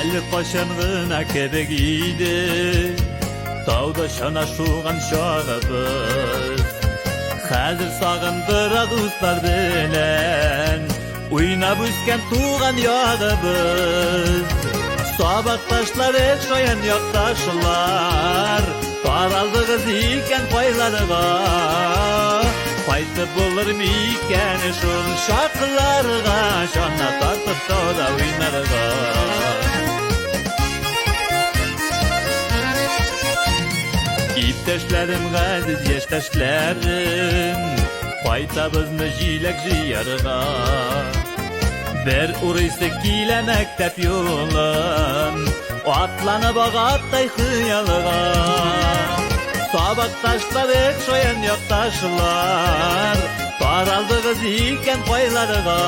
Әлі қошанғына кебегейді, тауда шана шуған шағыбыз. Қазір сағындырақ ұстар білен, ойнап өскен туған яғыбыз. Sabaqtaşlar et şoyan yoqtaşlar, taraldı kız iken paylarıga. Paytı bulur mi iken şol şarkılarga, şana tartıp da oynarga. İpteşlerim gaziz yaştaşlarım, paytabızını jilek jiyarga. Bir uraysa kile mektep yolun, atlanıp ağattay hıyalga. Sabaqtaşlar ek şoyan yoqtaşlar, taraldı kız iken paylarga.